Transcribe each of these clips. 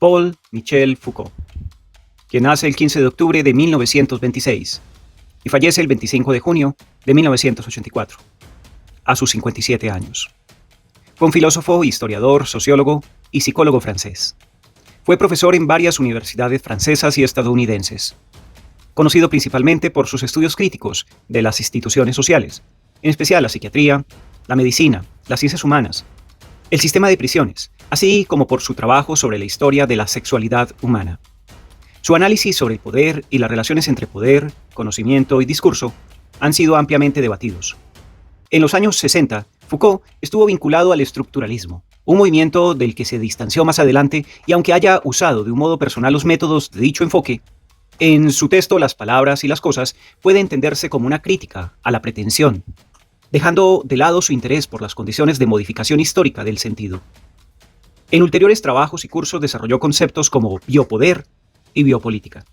Paul-Michel Foucault, quien nace el 15 de octubre de 1926 y fallece el 25 de junio de 1984, a sus 57 años. Fue un filósofo, historiador, sociólogo y psicólogo francés. Fue profesor en varias universidades francesas y estadounidenses, conocido principalmente por sus estudios críticos de las instituciones sociales, en especial la psiquiatría, la medicina, las ciencias humanas, el sistema de prisiones, así como por su trabajo sobre la historia de la sexualidad humana. Su análisis sobre el poder y las relaciones entre poder, conocimiento y discurso han sido ampliamente debatidos. En los años 60, Foucault estuvo vinculado al estructuralismo, un movimiento del que se distanció más adelante, y aunque haya usado de un modo personal los métodos de dicho enfoque, en su texto Las palabras y las cosas puede entenderse como una crítica a la pretensión, dejando de lado su interés por las condiciones de modificación histórica del sentido. En ulteriores trabajos y cursos desarrolló conceptos como biopoder y biopolítica.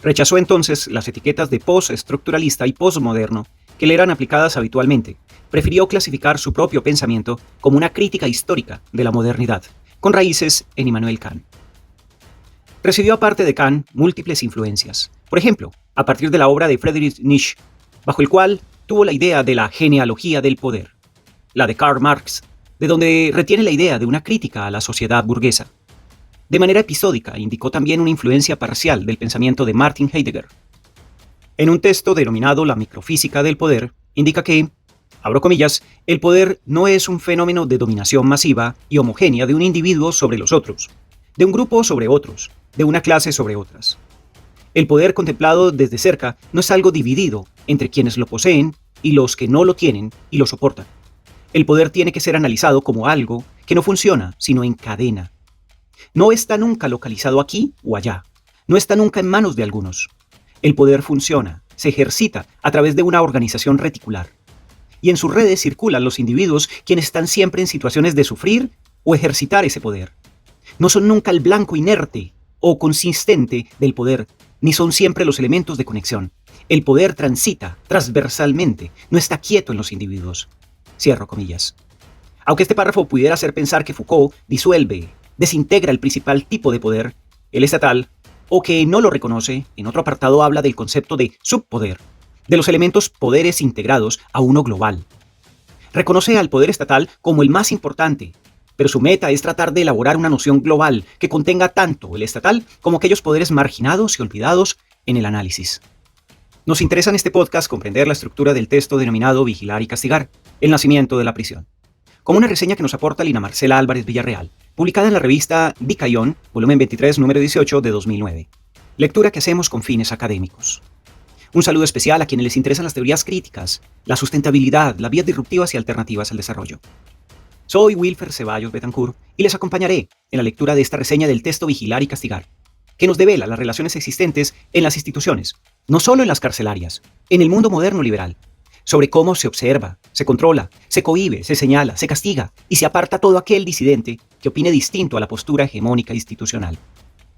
Rechazó entonces las etiquetas de postestructuralista y postmoderno que le eran aplicadas habitualmente. Prefirió clasificar su propio pensamiento como una crítica histórica de la modernidad, con raíces en Immanuel Kant. Recibió aparte de Kant múltiples influencias, por ejemplo, a partir de la obra de Friedrich Nietzsche, bajo el cual tuvo la idea de la genealogía del poder, la de Karl Marx, de donde retiene la idea de una crítica a la sociedad burguesa. De manera episódica, indicó también una influencia parcial del pensamiento de Martin Heidegger. En un texto denominado La microfísica del poder, indica que, abro comillas, el poder no es un fenómeno de dominación masiva y homogénea de un individuo sobre los otros, de un grupo sobre otros, de una clase sobre otras. El poder contemplado desde cerca no es algo dividido entre quienes lo poseen y los que no lo tienen y lo soportan. El poder tiene que ser analizado como algo que no funciona, sino en cadena. No está nunca localizado aquí o allá. No está nunca en manos de algunos. El poder funciona, se ejercita a través de una organización reticular. Y en sus redes circulan los individuos quienes están siempre en situaciones de sufrir o ejercitar ese poder. No son nunca el blanco inerte o consistente del poder, ni son siempre los elementos de conexión. El poder transita transversalmente, no está quieto en los individuos. Cierro comillas. Aunque este párrafo pudiera hacer pensar que Foucault disuelve, desintegra el principal tipo de poder, el estatal, o que no lo reconoce, en otro apartado habla del concepto de subpoder, de los elementos poderes integrados a uno global. Reconoce al poder estatal como el más importante, pero su meta es tratar de elaborar una noción global que contenga tanto el estatal como aquellos poderes marginados y olvidados en el análisis. Nos interesa en este podcast comprender la estructura del texto denominado Vigilar y Castigar, el nacimiento de la prisión, como una reseña que nos aporta Lina Marcela Álvarez Villarreal, publicada en la revista Dicayón, volumen 23, número 18 de 2009. Lectura que hacemos con fines académicos. Un saludo especial a quienes les interesan las teorías críticas, la sustentabilidad, las vías disruptivas y alternativas al desarrollo. Soy Wilfer Ceballos Betancourt y les acompañaré en la lectura de esta reseña del texto Vigilar y Castigar, que nos devela las relaciones existentes en las instituciones, no solo en las carcelarias, en el mundo moderno liberal, sobre cómo se observa, se controla, se cohíbe, se señala, se castiga y se aparta todo aquel disidente que opine distinto a la postura hegemónica institucional.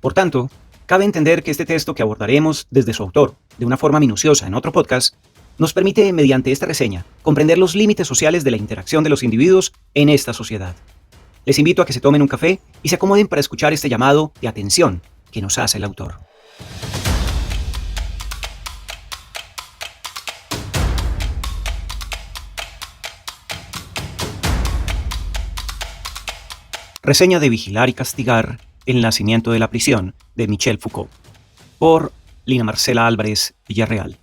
Por tanto, cabe entender que este texto que abordaremos desde su autor, de una forma minuciosa en otro podcast, nos permite, mediante esta reseña, comprender los límites sociales de la interacción de los individuos en esta sociedad. Les invito a que se tomen un café y se acomoden para escuchar este llamado de atención que nos hace el autor. Reseña de Vigilar y Castigar, el nacimiento de la prisión, de Michel Foucault, por Lina Marcela Álvarez Villarreal.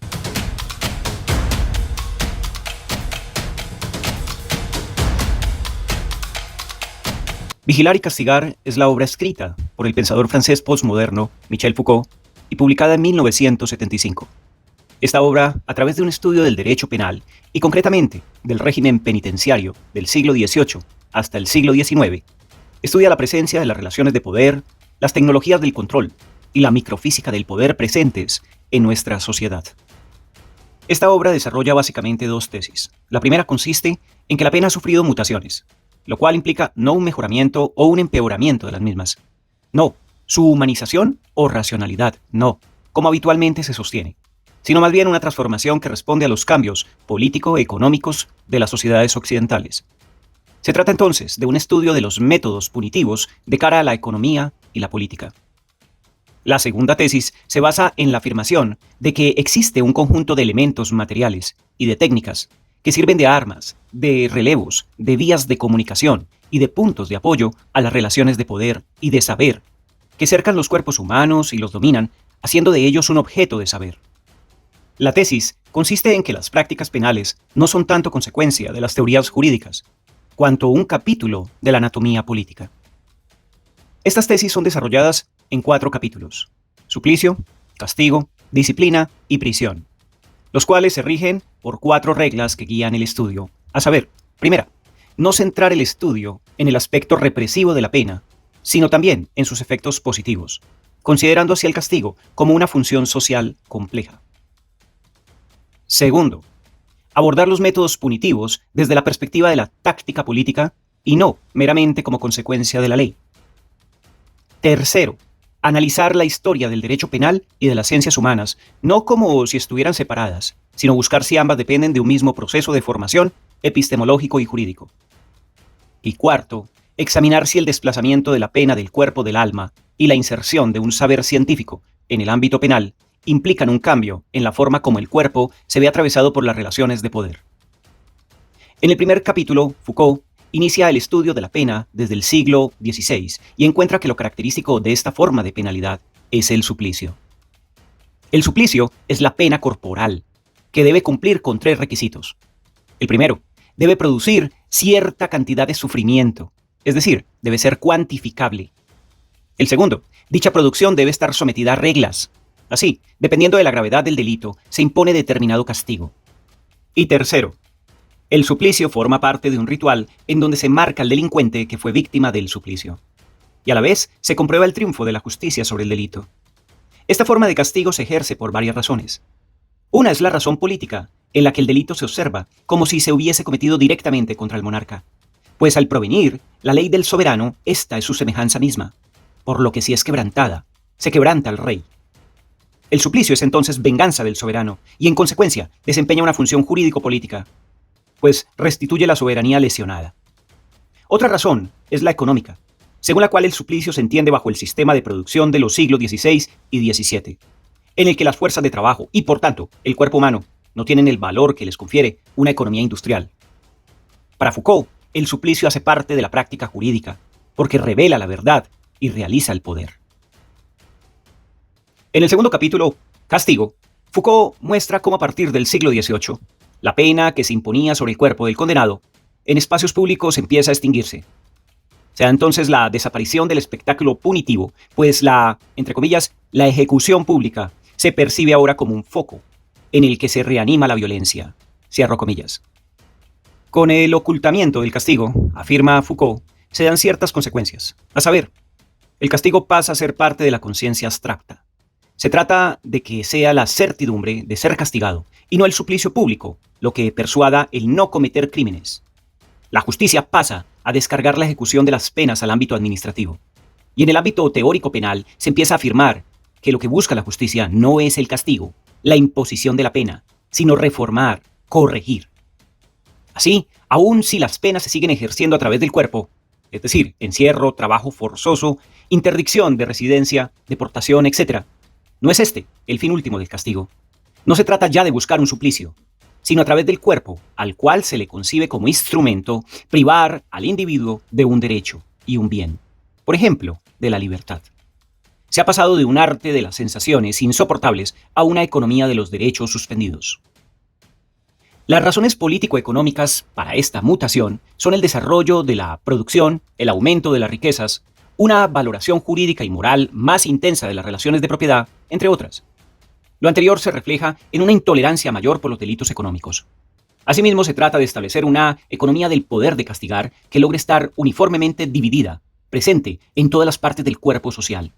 Vigilar y Castigar es la obra escrita por el pensador francés postmoderno Michel Foucault y publicada en 1975. Esta obra, a través de un estudio del derecho penal y concretamente del régimen penitenciario del siglo XVIII hasta el siglo XIX, estudia la presencia de las relaciones de poder, las tecnologías del control y la microfísica del poder presentes en nuestra sociedad. Esta obra desarrolla básicamente dos tesis. La primera consiste en que la pena ha sufrido mutaciones, lo cual implica no un mejoramiento o un empeoramiento de las mismas. No, su humanización o racionalidad, no, como habitualmente se sostiene, sino más bien una transformación que responde a los cambios político-económicos de las sociedades occidentales. Se trata entonces de un estudio de los métodos punitivos de cara a la economía y la política. La segunda tesis se basa en la afirmación de que existe un conjunto de elementos materiales y de técnicas que sirven de armas, de relevos, de vías de comunicación y de puntos de apoyo a las relaciones de poder y de saber, que cercan los cuerpos humanos y los dominan, haciendo de ellos un objeto de saber. La tesis consiste en que las prácticas penales no son tanto consecuencia de las teorías jurídicas, cuanto un capítulo de la anatomía política. Estas tesis son desarrolladas en 4 capítulos: suplicio, castigo, disciplina y prisión, los cuales se rigen por 4 reglas que guían el estudio, a saber, primera, no centrar el estudio en el aspecto represivo de la pena, sino también en sus efectos positivos, considerando así el castigo como una función social compleja. Segundo, abordar los métodos punitivos desde la perspectiva de la táctica política y no meramente como consecuencia de la ley. Tercero, analizar la historia del derecho penal y de las ciencias humanas, no como si estuvieran separadas, sino buscar si ambas dependen de un mismo proceso de formación epistemológico y jurídico. Y cuarto, examinar si el desplazamiento de la pena del cuerpo del alma y la inserción de un saber científico en el ámbito penal implican un cambio en la forma como el cuerpo se ve atravesado por las relaciones de poder. En el primer capítulo, Foucault inicia el estudio de la pena desde el siglo XVI y encuentra que lo característico de esta forma de penalidad es el suplicio. El suplicio es la pena corporal, que debe cumplir con 3 requisitos. El primero, debe producir cierta cantidad de sufrimiento, es decir, debe ser cuantificable. El segundo, dicha producción debe estar sometida a reglas. Así, dependiendo de la gravedad del delito, se impone determinado castigo. Y tercero, el suplicio forma parte de un ritual en donde se marca al delincuente que fue víctima del suplicio. Y a la vez se comprueba el triunfo de la justicia sobre el delito. Esta forma de castigo se ejerce por varias razones. Una es la razón política, en la que el delito se observa como si se hubiese cometido directamente contra el monarca. Pues al provenir, la ley del soberano, esta es su semejanza misma, por lo que si es quebrantada, se quebranta al rey. El suplicio es entonces venganza del soberano y en consecuencia desempeña una función jurídico-política, pues restituye la soberanía lesionada. Otra razón es la económica, según la cual el suplicio se entiende bajo el sistema de producción de los siglos XVI y XVII, en el que las fuerzas de trabajo y, por tanto, el cuerpo humano no tienen el valor que les confiere una economía industrial. Para Foucault, el suplicio hace parte de la práctica jurídica, porque revela la verdad y realiza el poder. En el segundo capítulo, Castigo, Foucault muestra cómo a partir del siglo XVIII, la pena que se imponía sobre el cuerpo del condenado en espacios públicos empieza a extinguirse. Se da entonces la desaparición del espectáculo punitivo, pues entre comillas, la ejecución pública se percibe ahora como un foco en el que se reanima la violencia, cierro comillas. Con el ocultamiento del castigo, afirma Foucault, se dan ciertas consecuencias. A saber, el castigo pasa a ser parte de la conciencia abstracta. Se trata de que sea la certidumbre de ser castigado y no el suplicio público lo que persuada el no cometer crímenes. La justicia pasa a descargar la ejecución de las penas al ámbito administrativo. Y en el ámbito teórico penal se empieza a afirmar que lo que busca la justicia no es el castigo, la imposición de la pena, sino reformar, corregir. Así, aun si las penas se siguen ejerciendo a través del cuerpo, es decir, encierro, trabajo forzoso, interdicción de residencia, deportación, etc., no es este el fin último del castigo. No se trata ya de buscar un suplicio, sino a través del cuerpo, al cual se le concibe como instrumento, privar al individuo de un derecho y un bien, por ejemplo, de la libertad. Se ha pasado de un arte de las sensaciones insoportables a una economía de los derechos suspendidos. Las razones político-económicas para esta mutación son el desarrollo de la producción, el aumento de las riquezas, una valoración jurídica y moral más intensa de las relaciones de propiedad, entre otras. Lo anterior se refleja en una intolerancia mayor por los delitos económicos. Asimismo, se trata de establecer una economía del poder de castigar que logre estar uniformemente dividida, presente en todas las partes del cuerpo social,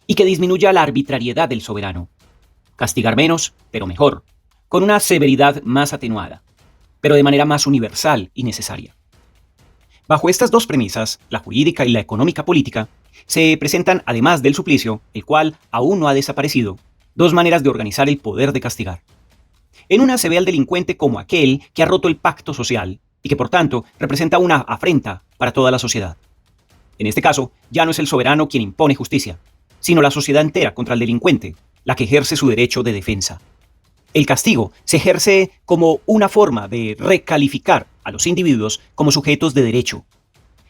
y que disminuya la arbitrariedad del soberano. Castigar menos, pero mejor, con una severidad más atenuada, pero de manera más universal y necesaria. Bajo estas dos premisas, la jurídica y la económica política, se presentan, además del suplicio, el cual aún no ha desaparecido, dos maneras de organizar el poder de castigar. En una se ve al delincuente como aquel que ha roto el pacto social y que por tanto representa una afrenta para toda la sociedad. En este caso, ya no es el soberano quien impone justicia, sino la sociedad entera contra el delincuente, la que ejerce su derecho de defensa. El castigo se ejerce como una forma de recalificar a los individuos como sujetos de derecho,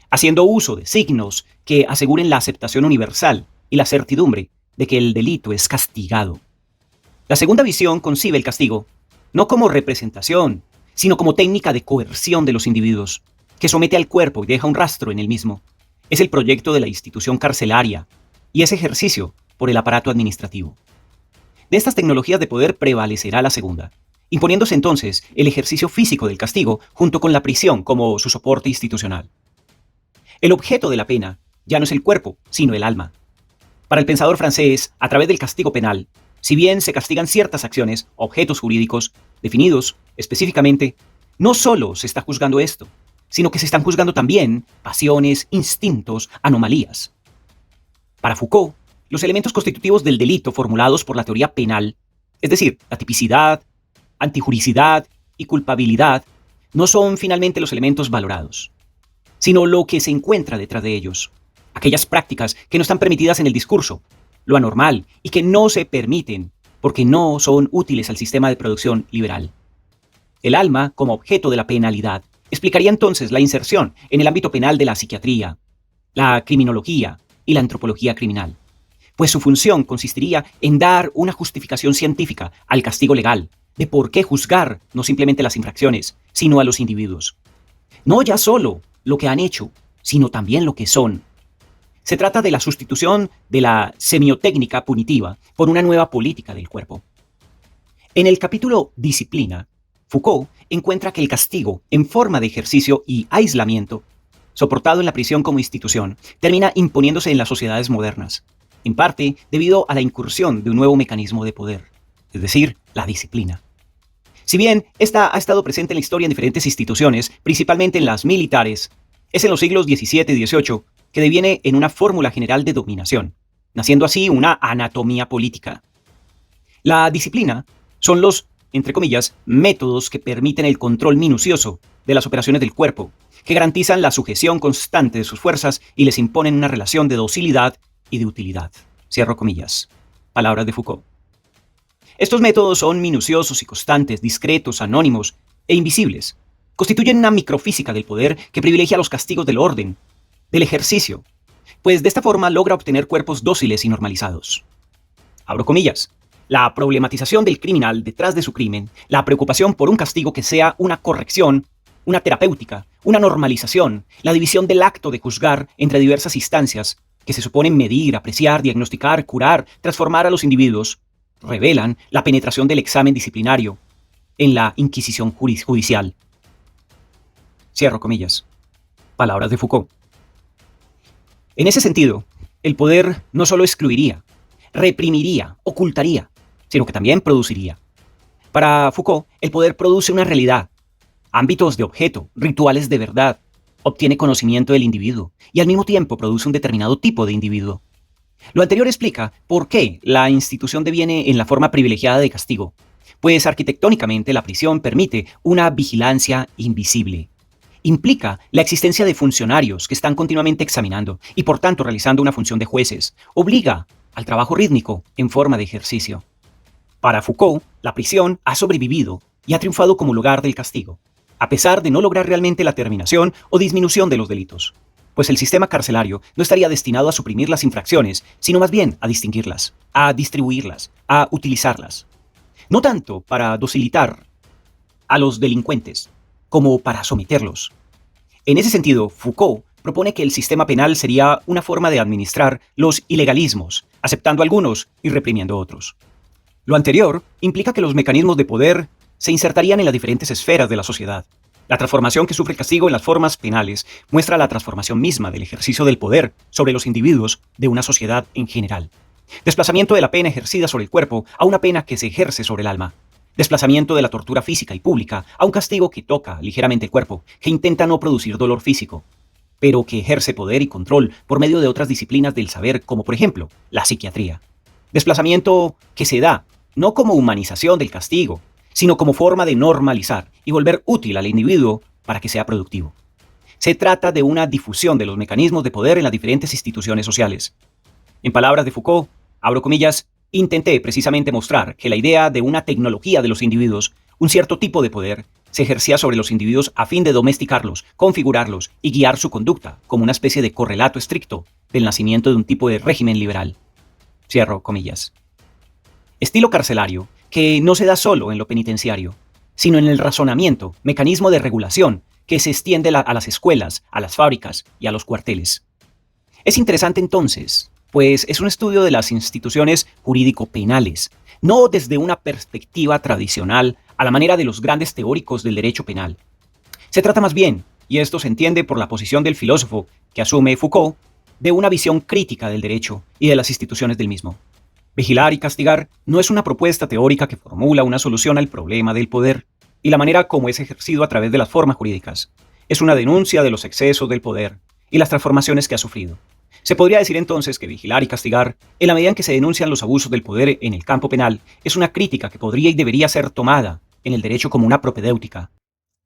haciendo uso de signos que aseguren la aceptación universal y la certidumbre de que el delito es castigado. La segunda visión concibe el castigo no como representación, sino como técnica de coerción de los individuos, que somete al cuerpo y deja un rastro en el mismo. Es el proyecto de la institución carcelaria y es ejercicio por el aparato administrativo. De estas tecnologías de poder prevalecerá la segunda, imponiéndose entonces el ejercicio físico del castigo junto con la prisión como su soporte institucional. El objeto de la pena ya no es el cuerpo, sino el alma. Para el pensador francés, a través del castigo penal, si bien se castigan ciertas acciones, objetos jurídicos, definidos específicamente, no solo se está juzgando esto, sino que se están juzgando también pasiones, instintos, anomalías. Para Foucault, los elementos constitutivos del delito formulados por la teoría penal, es decir, la tipicidad, antijuricidad y culpabilidad, no son finalmente los elementos valorados, sino lo que se encuentra detrás de ellos, aquellas prácticas que no están permitidas en el discurso, lo anormal y que no se permiten porque no son útiles al sistema de producción liberal. El alma, como objeto de la penalidad, explicaría entonces la inserción en el ámbito penal de la psiquiatría, la criminología y la antropología criminal, pues su función consistiría en dar una justificación científica al castigo legal, de por qué juzgar no simplemente las infracciones, sino a los individuos. No ya solo lo que han hecho, sino también lo que son. Se trata de la sustitución de la semiotécnica punitiva por una nueva política del cuerpo. En el capítulo Disciplina, Foucault encuentra que el castigo, en forma de ejercicio y aislamiento, soportado en la prisión como institución, termina imponiéndose en las sociedades modernas, en parte debido a la incursión de un nuevo mecanismo de poder, es decir, la disciplina. Si bien esta ha estado presente en la historia en diferentes instituciones, principalmente en las militares, es en los siglos XVII y XVIII que deviene en una fórmula general de dominación, naciendo así una anatomía política. La disciplina son los, entre comillas, métodos que permiten el control minucioso de las operaciones del cuerpo, que garantizan la sujeción constante de sus fuerzas y les imponen una relación de docilidad y de utilidad. Cierro comillas. Palabras de Foucault. Estos métodos son minuciosos y constantes, discretos, anónimos e invisibles. Constituyen una microfísica del poder que privilegia los castigos del orden, del ejercicio, pues de esta forma logra obtener cuerpos dóciles y normalizados. Abro comillas. La problematización del criminal detrás de su crimen, la preocupación por un castigo que sea una corrección, una terapéutica, una normalización, la división del acto de juzgar entre diversas instancias que se suponen medir, apreciar, diagnosticar, curar, transformar a los individuos, revelan la penetración del examen disciplinario en la inquisición judicial. Cierro comillas. Palabras de Foucault. En ese sentido, el poder no solo excluiría, reprimiría, ocultaría, sino que también produciría. Para Foucault, el poder produce una realidad, ámbitos de objeto, rituales de verdad, obtiene conocimiento del individuo y al mismo tiempo produce un determinado tipo de individuo. Lo anterior explica por qué la institución deviene en la forma privilegiada de castigo, pues arquitectónicamente la prisión permite una vigilancia invisible. Implica la existencia de funcionarios que están continuamente examinando y por tanto realizando una función de jueces. Obliga al trabajo rítmico en forma de ejercicio. Para Foucault, la prisión ha sobrevivido y ha triunfado como lugar del castigo, a pesar de no lograr realmente la terminación o disminución de los delitos, pues el sistema carcelario no estaría destinado a suprimir las infracciones, sino más bien a distinguirlas, a distribuirlas, a utilizarlas. No tanto para docilitar a los delincuentes, como para someterlos. En ese sentido, Foucault propone que el sistema penal sería una forma de administrar los ilegalismos, aceptando algunos y reprimiendo otros. Lo anterior implica que los mecanismos de poder se insertarían en las diferentes esferas de la sociedad. La transformación que sufre el castigo en las formas penales muestra la transformación misma del ejercicio del poder sobre los individuos de una sociedad en general. Desplazamiento de la pena ejercida sobre el cuerpo a una pena que se ejerce sobre el alma. Desplazamiento de la tortura física y pública a un castigo que toca ligeramente el cuerpo, que intenta no producir dolor físico, pero que ejerce poder y control por medio de otras disciplinas del saber, como por ejemplo la psiquiatría. Desplazamiento que se da no como humanización del castigo, sino como forma de normalizar y volver útil al individuo para que sea productivo. Se trata de una difusión de los mecanismos de poder en las diferentes instituciones sociales. En palabras de Foucault, abro comillas, intenté precisamente mostrar que la idea de una tecnología de los individuos, un cierto tipo de poder, se ejercía sobre los individuos a fin de domesticarlos, configurarlos y guiar su conducta como una especie de correlato estricto del nacimiento de un tipo de régimen liberal. Cierro comillas. Estilo carcelario que no se da solo en lo penitenciario, sino en el razonamiento, mecanismo de regulación que se extiende a las escuelas, a las fábricas y a los cuarteles. Es interesante entonces, pues es un estudio de las instituciones jurídico-penales, no desde una perspectiva tradicional a la manera de los grandes teóricos del derecho penal. Se trata más bien, y esto se entiende por la posición del filósofo que asume Foucault, de una visión crítica del derecho y de las instituciones del mismo. Vigilar y castigar no es una propuesta teórica que formula una solución al problema del poder y la manera como es ejercido a través de las formas jurídicas. Es una denuncia de los excesos del poder y las transformaciones que ha sufrido. Se podría decir entonces que vigilar y castigar, en la medida en que se denuncian los abusos del poder en el campo penal, es una crítica que podría y debería ser tomada en el derecho como una propedéutica.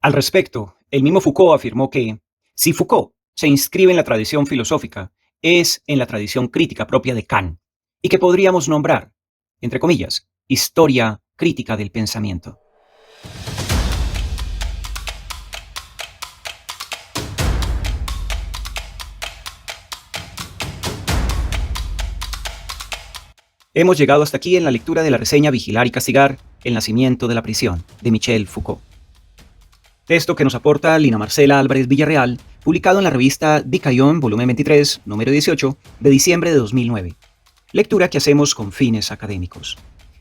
Al respecto, el mismo Foucault afirmó que, si Foucault se inscribe en la tradición filosófica, es en la tradición crítica propia de Kant, y que podríamos nombrar, entre comillas, historia crítica del pensamiento. Hemos llegado hasta aquí en la lectura de la reseña Vigilar y castigar, el nacimiento de la prisión, de Michel Foucault. Texto que nos aporta Lina Marcela Álvarez Villarreal, publicado en la revista Dicayón, volumen 23, número 18, de diciembre de 2009. Lectura que hacemos con fines académicos.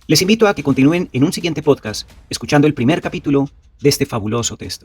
Les invito a que continúen en un siguiente podcast, escuchando el primer capítulo de este fabuloso texto.